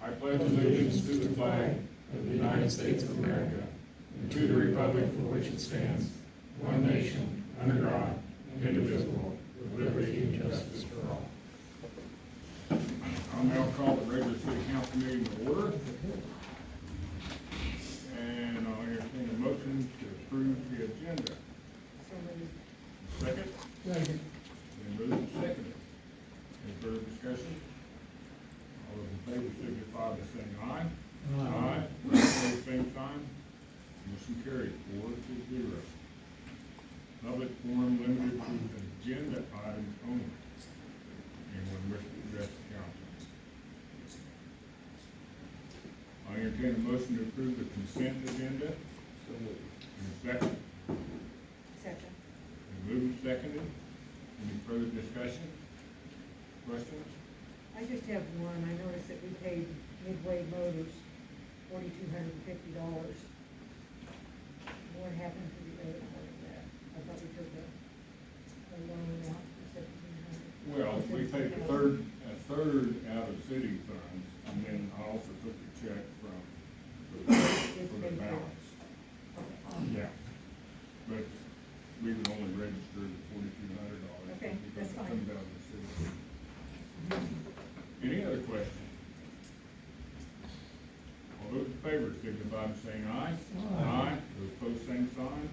I pledge allegiance to the flag of the United States of America and to the republic for which it stands, one nation, under God, indivisible, with liberty and justice for all. I'll now call the regular city council meeting to order. And I'll entertain a motion to approve the agenda. Second? Second. Then moved and seconded. Any further discussion? All those in favor signify by saying aye. Aye. Opposed, same sign. Motion carried, 4-0. Public forum limited to agenda items only. Anyone wish to address the council? I entertain a motion to approve the consent agenda. So moved. And a second. Second. And moved and seconded. Any further discussion? Questions? I just have one. I noticed that we paid Midway Motors $4,250. What happened to the other part of that? I thought we took a loan out for $1,700. Well, we take a third out of city funds, and then I also took the check from, for the balance. Yeah. But we would only register the $4,200. Okay, that's fine. Comes out of the city. Any other questions? All those in favor, signify by saying aye. Aye. Those opposed, same sign.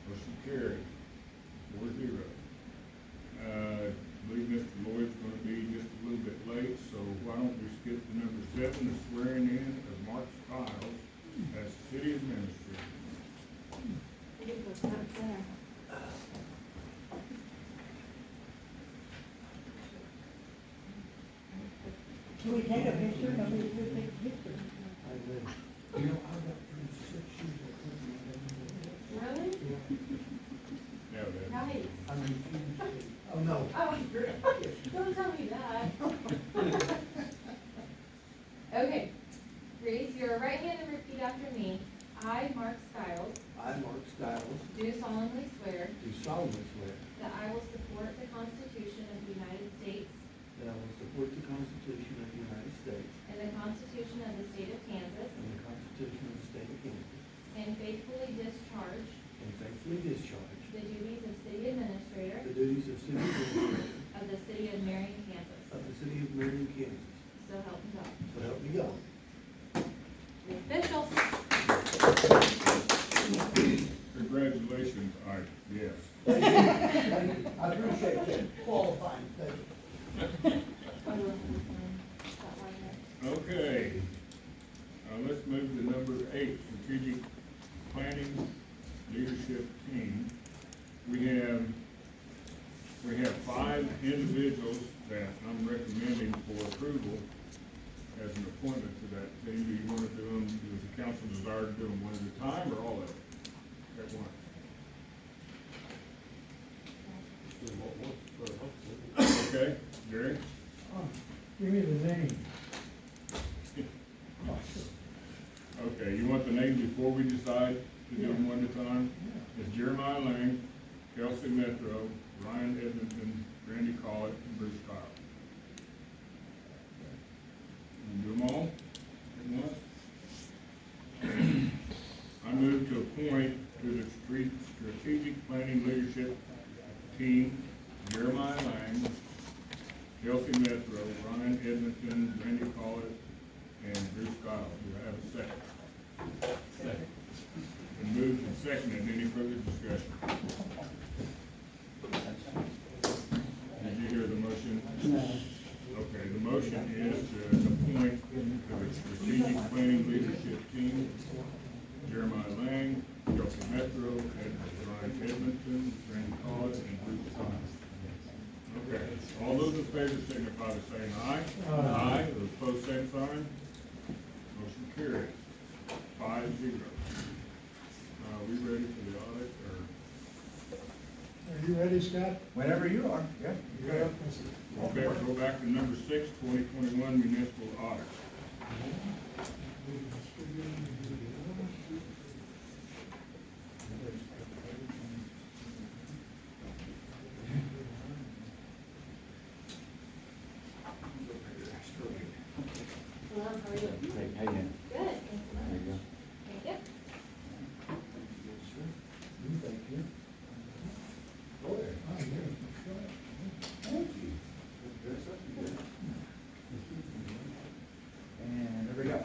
Motion carried, 4-0. I believe Mr. Lloyd's gonna be just a little bit late, so why don't we skip to number 7, the swearing in of Mark Stiles as city administrator. Can we take a picture? Nobody would take a picture. I did. You know, I got 36 years of Really? Yeah, that, Nice. I refuse. Oh, no. Oh, don't tell me that. Okay, raise your right hand and repeat after me. I, Mark Stiles, I, Mark Stiles, do solemnly swear do solemnly swear that I will support the Constitution of the United States that I will support the Constitution of the United States and the Constitution of the State of Kansas, and the Constitution of the State of Kansas, and faithfully discharge and faithfully discharge the duties of city administrator the duties of city administrator of the city of Marion, Kansas. of the city of Marion, Kansas. So help me God. So help me God. The official. congratulations, yes. Thank you. I appreciate that qualifying, thank you. Okay, let's move to number 8, strategic planning leadership team. We have 5 individuals that I'm recommending for approval as an appointment to that team. Do you want to do them, does the council desire to do them one at a time or all of them at once? Okay, Jerry? Give me the name. Okay, you want the name before we decide to do them one at a time? It's Jeremiah Lang, Kelsey Metro, Ryan Edmonton, Randy Collett, and Bruce Kyle. You do them all at once? I move to appoint to the strategic planning leadership team Jeremiah Lang, Kelsey Metro, Ryan Edmonton, Randy Collett, and Bruce Kyle. Do I have a second? Second. Been moved and seconded. Any further discussion? Did you hear the motion? No. Okay, the motion is to appoint to the strategic planning leadership team Jeremiah Lang, Kelsey Metro, Ryan Edmonton, Randy Collett, and Bruce Kyle. Okay, all those in favor signify by saying aye. Aye. Those opposed, same sign. Motion carried, 5-0. Are we ready for the audit, or? Are you ready, Scott? Whenever you are, yeah. Okay, go back to number 6, 2021 municipal audit. Well, Mark, how are you? Hey, how you doing? Good, thank you There you go. much. Thank you. Thank you. Go ahead. Thank you. And there we go.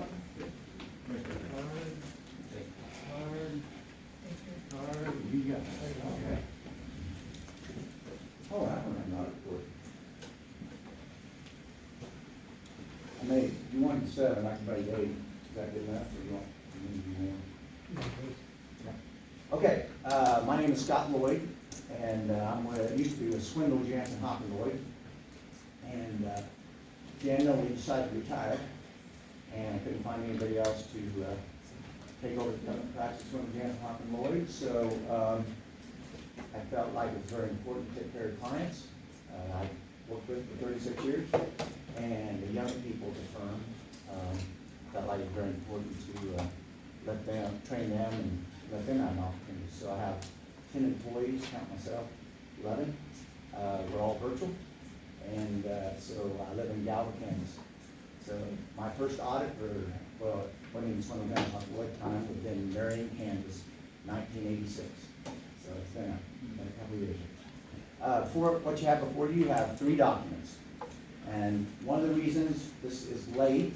Card, you got it. Okay. Oh, that one I'm not for. I made, you wanted 7, I can make 8. Is that good enough, or you need more? Okay, my name is Scott Lloyd, and used to be with Swindle, Jansen, Hopper Lloyd. And January, we decided to retire, and I couldn't find anybody else to take over the government practice at Swindle, Jansen, Hopper Lloyd. So I felt like it was very important to take care of clients. I worked with for 36 years, and the young people at the firm felt like it was very important to let them, train them, and let them have an opportunity. So I have 10 employees, count myself, 11. We're all virtual, and so I live in Galva, Kansas. So my first audit well, wasn't even Swindle, Jansen, Hopper Lloyd time, was in Marion, Kansas, 1986. So it's been a couple of years. For what you have before you have 3 documents. And one of the reasons this is late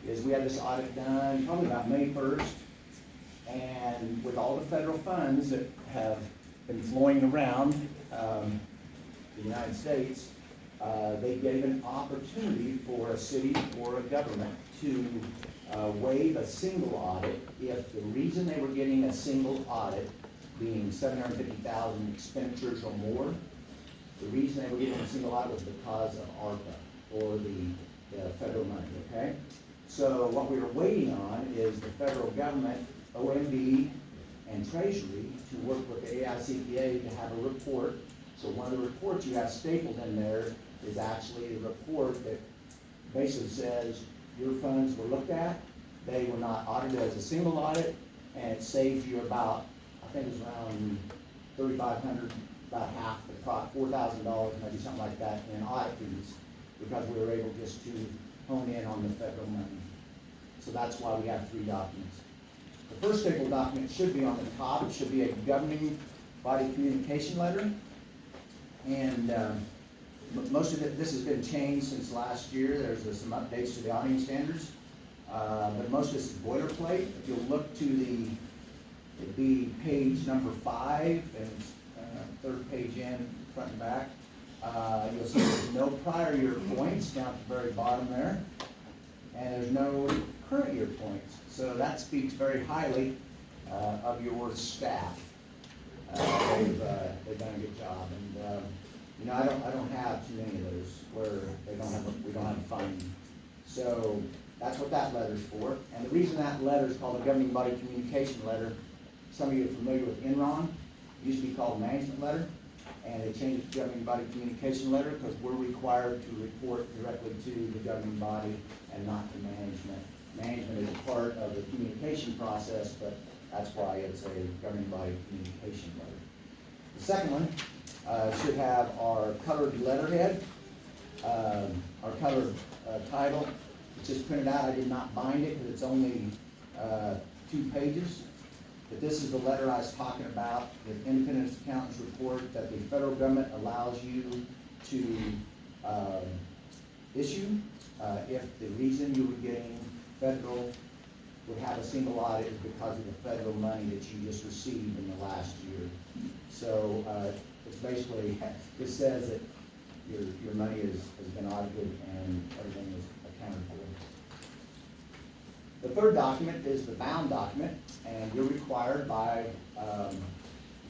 is we had this audit done probably about May 1st. And with all the federal funds that have been flowing around the United States, they gave an opportunity for a city or a government to waive a single audit if the reason they were getting a single audit being 750,000 expenditures or more, the reason they were getting a single audit was because of ARPA, or the federal money, okay? So what we were waiting on is the federal government, OMB, and Treasury to work with the AICPA to have a report. So one of the reports you have stapled in there is actually a report that basically says your funds were looked at, they were not audited as a single audit, and it saves you about, I think it was around $3,500, about half the cost, $4,000, maybe something like that, in audit fees, because we were able just to hone in on the federal money. So that's why we have 3 documents. The first staple document should be on the top. It should be a governing body communication letter. And most of it, this has been changed since last year. There's some updates to the auditing standards. But most of this is boilerplate. If you'll look to it'd be page number 5, and it's 3rd page in, front and back. You'll see there's no prior year points down at the very bottom there. And there's no current year points. So that speaks very highly of your staff. They've done a good job. And you know, I don't have too many of those where we don't have a finding. So that's what that letter's for. And the reason that letter is called a governing body communication letter, some of you are familiar with Enron. It used to be called management letter, and they changed it to governing body communication letter because we're required to report directly to the governing body and not to management. Management is a part of the communication process, but that's why it's a governing body communication letter. The second one should have our colored letterhead, our colored title. It's just printed out. I did not bind it because it's only 2 pages. But this is the letter I was talking about, the independent accountant's report that the federal government allows you to issue if the reason you were getting federal would have a single audit is because of the federal money that you just received in the last year. So it's basically, it says that your money has been audited and everything is accounted for. The third document is the bound document, and you're required by the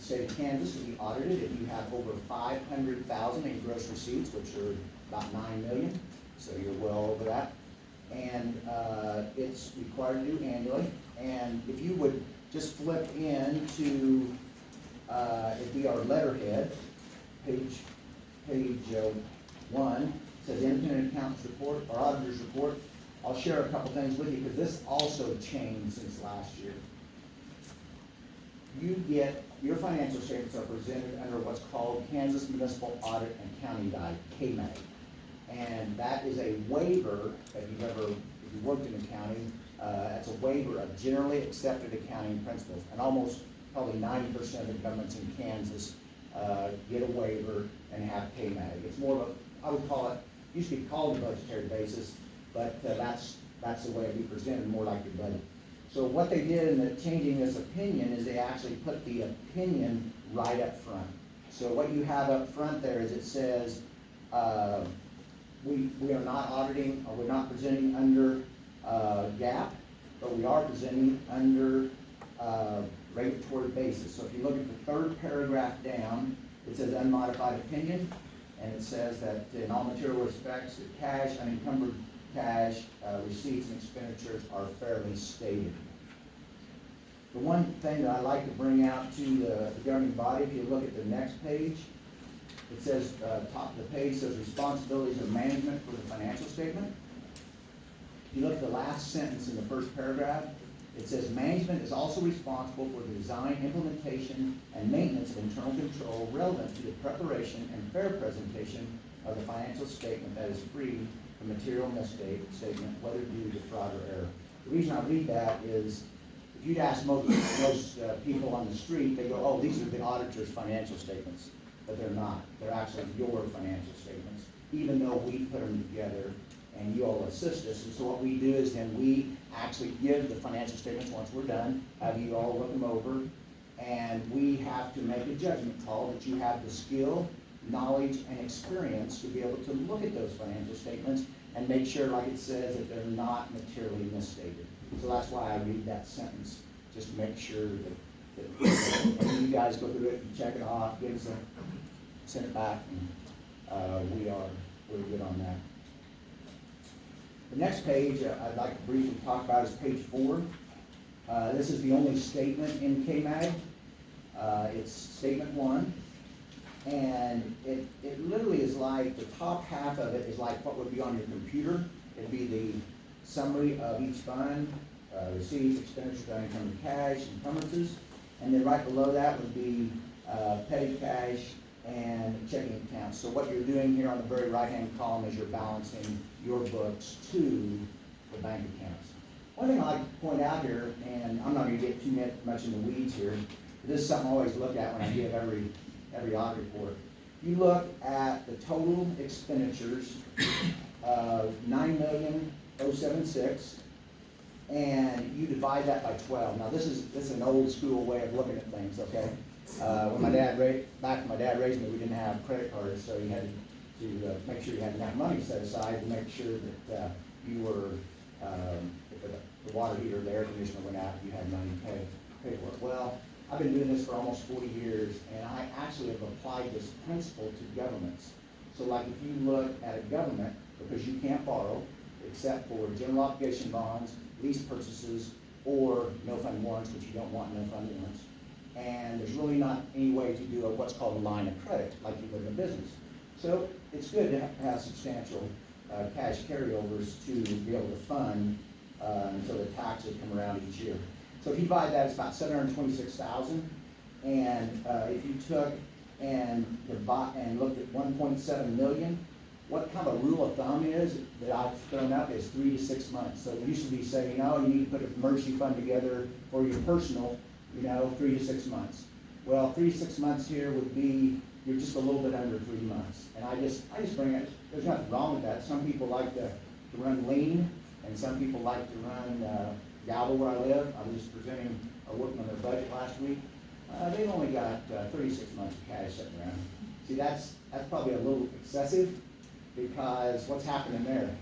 state of Kansas to be audited if you have over 500,000 in gross receipts, which are about 9 million, so you're well over that. And it's required to do annually. And if you would just flip into, it'd be our letterhead, page 1, says independent accountant's report, or auditor's report. I'll share a couple things with you because this also changed since last year. You get, your financial statements are presented under what's called Kansas Municipal Audit and Accounting Guide, KMAG. And that is a waiver, if you worked in accounting, it's a waiver of generally accepted accounting principles. And almost probably 90% of the governments in Kansas get a waiver and have KMAG. It's more of a, I would call it, used to be called a budgetary basis, but that's the way it would be presented, more like your budget. So what they did in the changing this opinion is they actually put the opinion right up front. So what you have up front there is it says, we are not auditing, or we're not presenting under GAAP, but we are presenting under regulatory basis. So if you look at the third paragraph down, it says unmodified opinion, and it says that in all material respects, the cash, unencumbered cash, receipts and expenditures are fairly stated. The one thing that I like to bring out to the governing body, if you look at the next page, it says, top of the page says responsibilities of management for the financial statement. If you look at the last sentence in the first paragraph, it says management is also responsible for the design, implementation, and maintenance of internal control relevant to the preparation and fair presentation of the financial statement that is free from material misstatement, whether due to fraud or error. The reason I read that is, if you'd ask most people on the street, they go, oh, these are the auditor's financial statements. But they're not. They're actually your financial statements, even though we put them together and you all assist us. And so what we do is then we actually give the financial statements once we're done, have you all look them over, and we have to make a judgment call that you have the skill, knowledge, and experience to be able to look at those financial statements and make sure, like it says, that they're not materially misstated. So that's why I read that sentence, just to make sure that you guys go through it and check it off, give us send it back, and we're good on that. The next page I'd like to briefly talk about is page 4. This is the only statement in KMAG. It's statement 1. And it literally is like, the top half of it is like what would be on your computer. It'd be the summary of each fund, receipts, expenditures, unencumbered cash, encumbrances. And then right below that would be petty cash and checking accounts. So what you're doing here on the very right-hand column is you're balancing your books to the bank accounts. One thing I like to point out here, and I'm not going to get too much in the weeds here, this is something I always look at when I give every audit report. You look at the total expenditures of $9,076,000, and you divide that by 12. Now this is an old school way of looking at things, okay? When my dad raised me, we didn't have credit cards, so you had to make sure you had enough money set aside to make sure that you were, if the water heater, the air conditioner went out, you had money to pay for it. Well, I've been doing this for almost 40 years, and I actually have applied this principle to governments. So like if you look at a government, because you can't borrow, except for general obligation bonds, lease purchases, or no-fund warrants, which you don't want no-fund warrants. And there's really not any way to do what's called a line of credit, like you would in a business. So it's good to have substantial cash carryovers to be able to fund until the taxes come around each year. So if you divide that, it's about $726,000. And if you took and looked at 1.7 million, what kind of a rule of thumb is that I've thrown out is 3 to 6 months. So it used to be saying, you need to put an emergency fund together for your personal, 3 to 6 months. Well, 3 to 6 months here would be, you're just a little bit under 3 months. And I just bring it, there's nothing wrong with that. Some people like to run lean, and some people like to run Galvin where I live. I was just presenting or working on their budget last week. They've only got 36 months of cash sitting around. See, that's probably a little excessive, because what's happening there?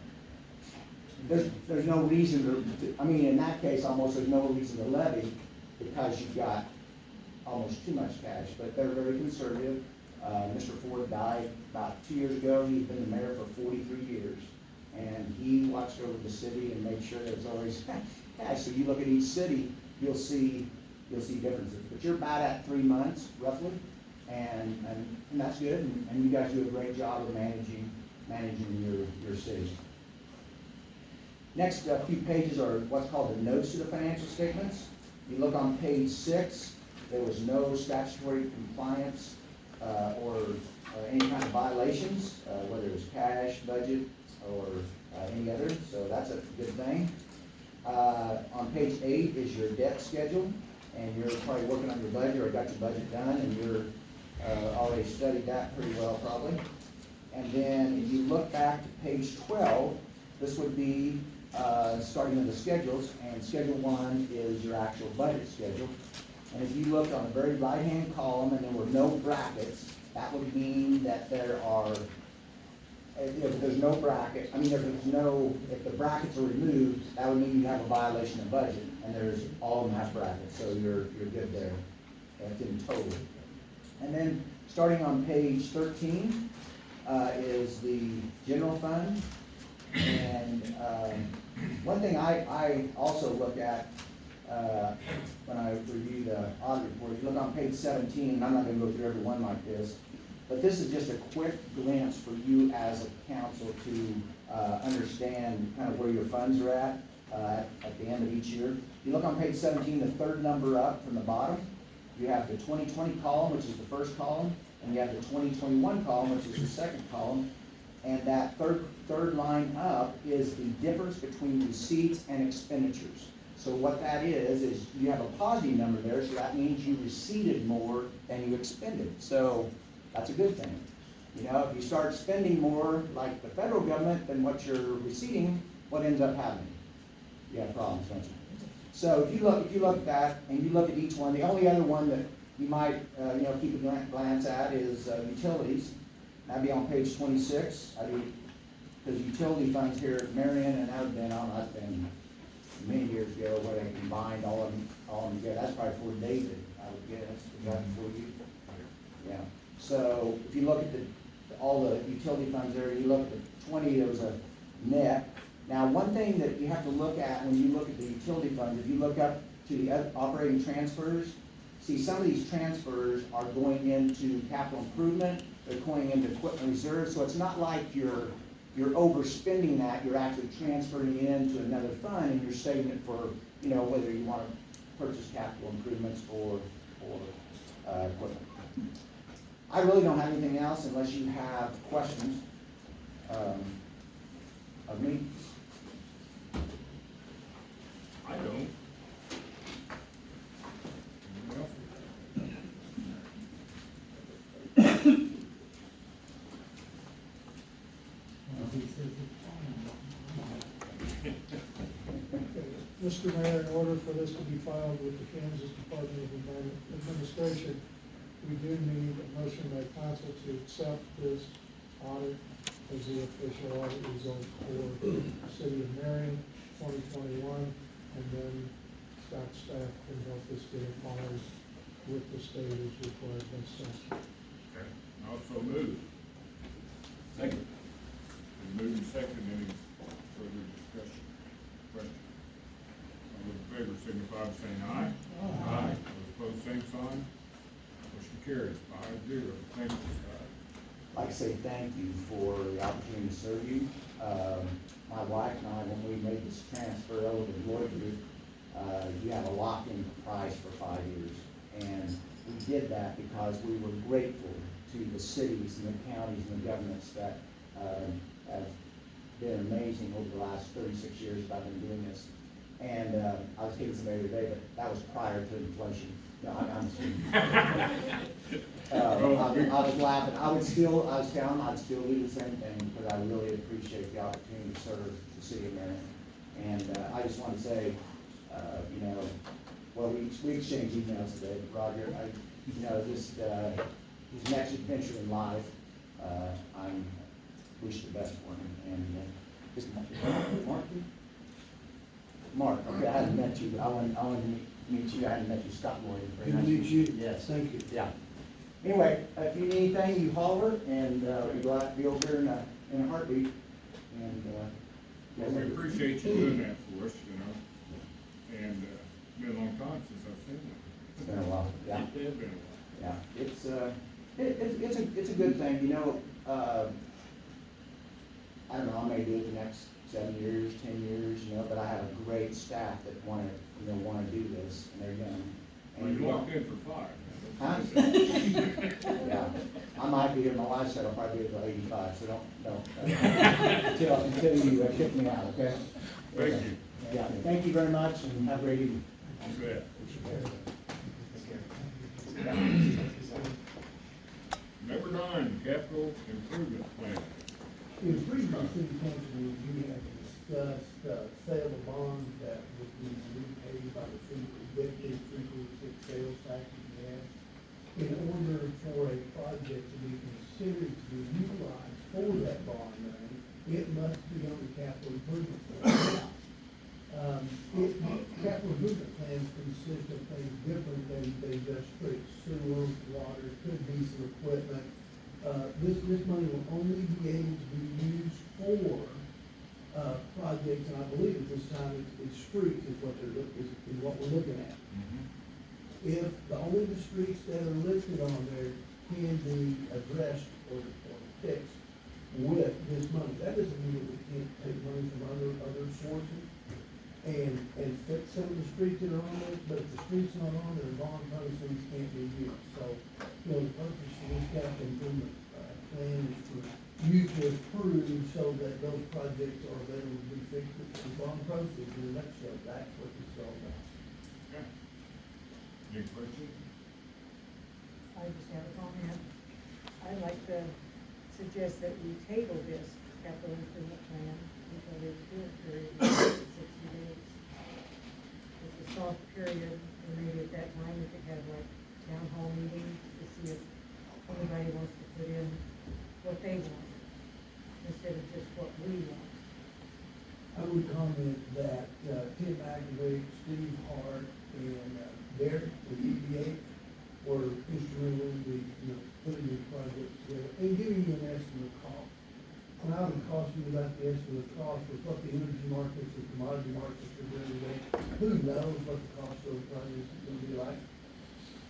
There's no reason to, in that case, almost there's no reason to levy, because you've got almost too much cash. But they're very conservative. Mr. Ford died about 2 years ago. He's been the mayor for 43 years. And he watched over the city and made sure there was always cash. So you look at each city, you'll see differences. But you're about at 3 months, roughly. And that's good. And you guys do a great job of managing your city. Next few pages are what's called the notes to the financial statements. You look on page 6, there was no statutory compliance or any kind of violations, whether it was cash, cash budget or any other, so that's a good thing. On page 8 is your debt schedule, and you're probably working on your budget or got your budget done, and you're already studied that pretty well probably. And then if you look back to page 12, this would be starting with the schedules, and schedule 1 is your actual budget schedule. And if you look on the very right-hand column and there were no brackets, that would mean that there are, if there's no bracket, if the brackets are removed, that would mean you have a violation of budget, and there's, all of them have brackets, so you're good there. That's in total. And then, starting on page 13, is the general fund. And, one thing I also look at, when I review the audit report, if you look on page 17, and I'm not gonna go through every one like this, but this is just a quick glance for you as a council to understand kind of where your funds are at the end of each year. If you look on page 17, the third number up from the bottom, you have the 2020 column, which is the first column, and you have the 2021 column, which is the second column. And that third line up is the difference between receipts and expenditures. So what that is you have a positive number there, so that means you receipted more than you expended. So that's a good thing. If you start spending more like the federal government than what you're receiving, what ends up happening? You have problems, don't you? So if you look at that and you look at each one, the only other one that you might keep a glance at is utilities. That'd be on page 26. Because utility funds here at Marion, and that would have been many years ago where they combined all of them together. That's probably for David, I would guess. Is that for you? Yeah. So if you look at all the utility funds there, you look at the 20, there was a net. Now, one thing that you have to look at when you look at the utility funds, if you look up to the operating transfers, see some of these transfers are going into capital improvement, they're going into equipment reserve, so it's not like you're overspending that, you're actually transferring it into another fund and you're saving it for, whether you want to purchase capital improvements or equipment. I really don't have anything else unless you have questions of me. I don't. Anyone else? Mr. Mayor, in order for this to be filed with the Kansas Department of Administration, we do need a motion by council to accept this audit as the official audit result for the city of Marion, 2021, and then Scott staff can help us get it filed with the state as required by statute. Okay, also moved. Second. Been moved and seconded. Any further discussion? Question? All those in favor signify by saying aye. Aye. Those opposed, same sign. Motion carries 5-0. Thank you, Scott. I'd like to say thank you for the opportunity to serve you. My wife and I, when we made this transfer over to Lloyd Group, you have a locked-in price for 5 years. And we did that because we were grateful to the cities and the counties and the governments that have been amazing over the last 36 years that I've been doing this. And I was kidding somebody today, but that was prior to inflation. No, I'm kidding. I was laughing. I was telling them I'd still do the same thing because I really appreciate the opportunity to serve the city of Marion. And I just want to say, we exchanged emails today, Roger. Just his next adventure in life, I wish the best for him. And Mark, okay, I hadn't met you, but I wanted to meet you. I hadn't met you, Scott Lloyd. Good to meet you. Yes. Thank you. Yeah. Anyway, if you need anything, you holler, and we'll be glad to be over here in a heartbeat. And Well, we appreciate you doing that for us, and it's been a long time since I've seen that. It's been a while, yeah. It has been a while. Yeah, it's a good thing, I don't know, I may do it the next 7 years, 10 years, but I have a great staff that wanna do this, and they're young. Well, And you walked in for 5. Huh? Yeah, I might be here, my wife said I'll probably be until 85, so don't, until you kick me out, okay? Thank you. Yeah, thank you very much, and have a great evening. You bet. Number 9, capital improvement plan. In previous city council, we had discussed, sale of bonds that would be repaid by the dedicated 346 sales tax that we have. In order for a project to be considered to be utilized for that bond money, it must be on the capital improvement plan. Capital improvement plans consist of things different than just straight sewer, water, could be some equipment. This money will only be able to be used for, projects, and I believe at this time it's streets is what is what we're looking at. If only the streets that are listed on there can be addressed or fixed with this money. That doesn't mean that we can't take money from other sources and fix some of the streets that are on there, but if the streets not on there, bond proceeds can't be used. So, the purpose of this capital improvement plan is for you to approve so that those projects are available to be fixed with the bond proceeds. In a nutshell, that's what this is all about. Okay. Any questions? I just have a comment. I'd like to suggest that we table this capital improvement plan until there's a good period of 60 days. It's a soft period, and maybe at that time we could have like town hall meetings to see if anybody wants to put in what they want, instead of just what we want. I would comment that, Tim McAvey, Steve Hart, and Derek, the EPA, were instrumental in putting these projects together and giving you an estimate of cost. And I would caution you about the estimate of cost with what the energy markets, the commodity markets are doing today. Who knows what the cost of those projects is gonna be like?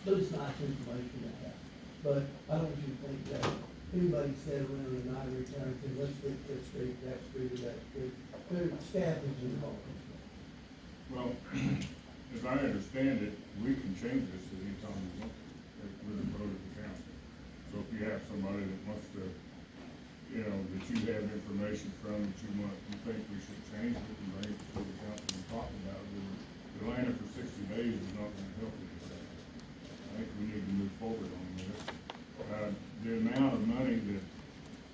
But it's nice information to have. But I don't want you to think that anybody sat around in an ivory tower and said, let's fix that street, that street, or that street. Their staff is involved. Well, as I understand it, we can change this at any time we want, with a vote of the council. So if you have somebody that wants to, that you have information from that you think we should change it, and bring it to the council and talk about it, delaying it for 60 days is not gonna help anything. I think we need to move forward on this. The amount of money that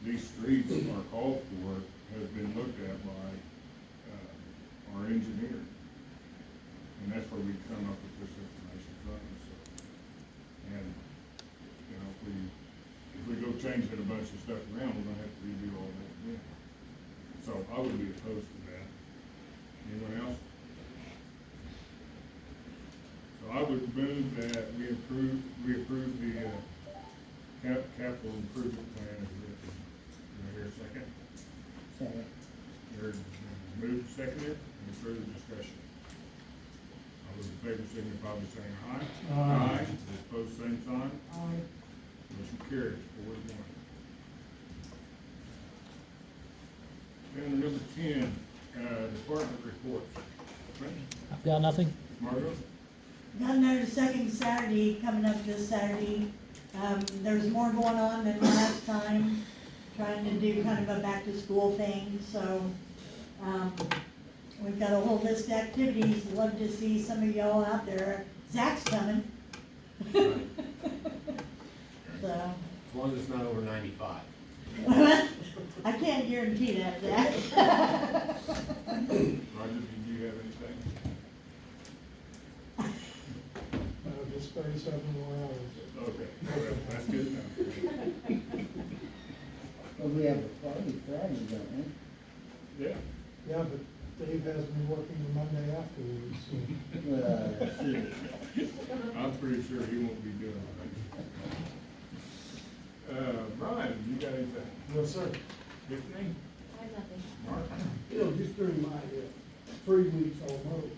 these streets are called for has been looked at by, our engineer. And that's where we come up with this information from, so. And, if we go changing a bunch of stuff around, we're gonna have to redo all that again. So I would be opposed to that. Anyone else? So I would move that we approve the, capital improvement plan as written. Do I hear a second? Second. Heard, moved, seconded, any further discussion? All those in favor signify by saying aye. Aye. Those opposed, same sign. Motion carries 4-1. And number 10, department reports. Brenda? I've got nothing. Margot? Got another second Saturday coming up this Saturday. There's more going on than last time, trying to do kind of a back to school thing, so, we've got a whole list of activities. Love to see some of y'all out there. Zach's coming. So, As long as it's not over 95. I can't guarantee that, Zach. Roger, did you have anything? Just 37 more hours. Okay, well, that's good enough. Well, we have a party Friday, don't we? Yeah. Yeah, but Dave has me working the Monday afterwards, so. I'm pretty sure he won't be doing that. Brian, you got anything? Yes, sir. Tiffany? I have nothing. Mark? Just during my 3 weeks almost,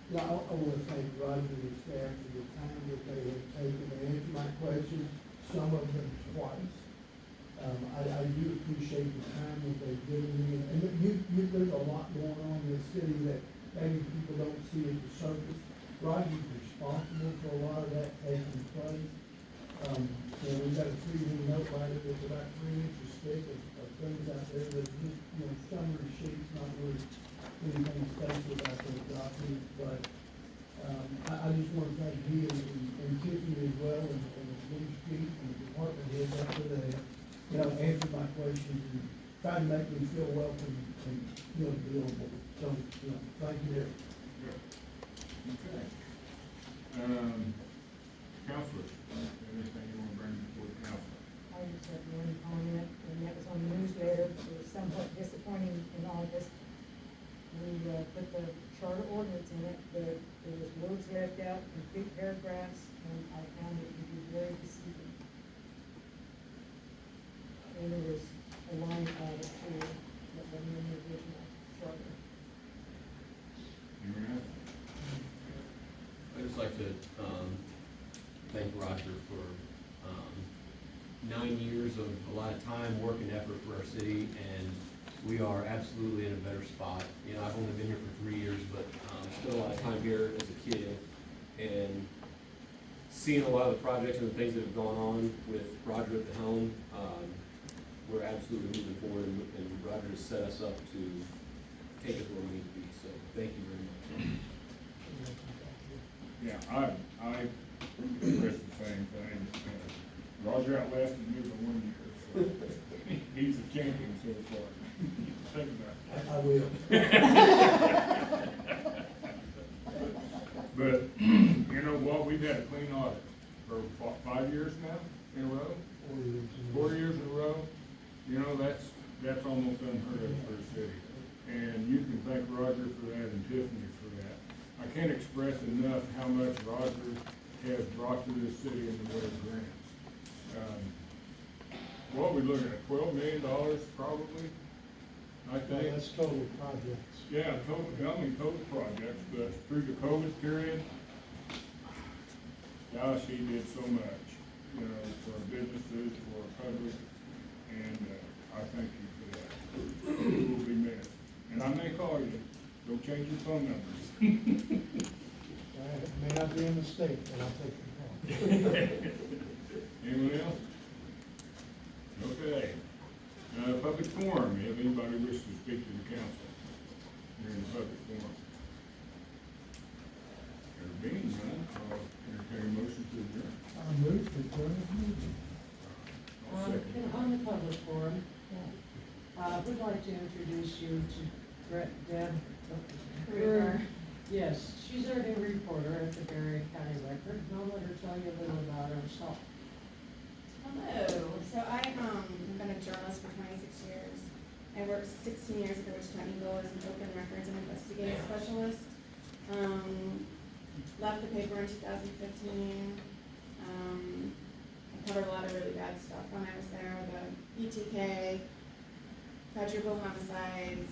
I want to thank Roger and his staff for the time that they have taken to answer my questions, some of them twice. I do appreciate the time that they've given me, and there's a lot going on in the city that maybe people don't see at the surface. Roger's responsible for a lot of that taking place, We've got a tree ring note writer that's about 3 inches thick of things out there that are just, summary sheets, not really anything special about those documents, but, I just want to thank you and Tiffany as well, and the police chief and the department heads out there that, answered my questions and tried to make me feel welcome and, billable. So, thank you there. Good. Okay. Counselors, anything you want to bring before the council? I just have one comment, and that was on the newsletter. It was somewhat disappointing in August. We, put the charter ordinance in it, but there was words left out in big paragraphs, and I found it to be very deceiving. And there was a line out of four that wasn't in the original charter. You want to ask? I'd just like to, thank Roger for, 9 years of a lot of time, work, and effort for our city, and we are absolutely in a better spot. I've only been here for 3 years, but, spent a lot of time here as a kid, and seeing a lot of the projects and the things that have gone on with Roger at the helm, we're absolutely moving forward, and Roger has set us up to take us where we need to be, so thank you very much. Yeah, I expressed the same thing. Roger outlasted me by 1 year, so he's a champion so far. Think about I will. it. But, you know what, we've had a clean audit for what, 5 years now in a row? 4 years in a row. That's almost unheard of for a city. And you can thank Roger for that and Tiffany for that. I can't express enough how much Roger has brought to this city in the way of grants. What are we looking at, $12 million probably, I think? That's total projects. Yeah, total projects, but through the COVID period, gosh, he did so much, for our businesses, for our public, and, I thank you for that. You will be missed. And I may call you, don't change your phone numbers. I may not be in the state, but I'll take your call. Anyone else? Okay. Public forum, if anybody wishes to speak to the council during the public forum. There being none, I'll entertain a motion to adjourn. I move to adjourn the meeting. I'll second. On the public forum, I would like to introduce you to Deb. Career. Yes, she's our new reporter at the Berrien County Record, and I'll let her tell you a little about herself. Hello, so I've been a journalist for 26 years. I worked 16 years at the Wichita Eagle as an open records and investigative specialist. Left the paper in 2015. I covered a lot of really bad stuff when I was there, the BTK, quadruple homicides,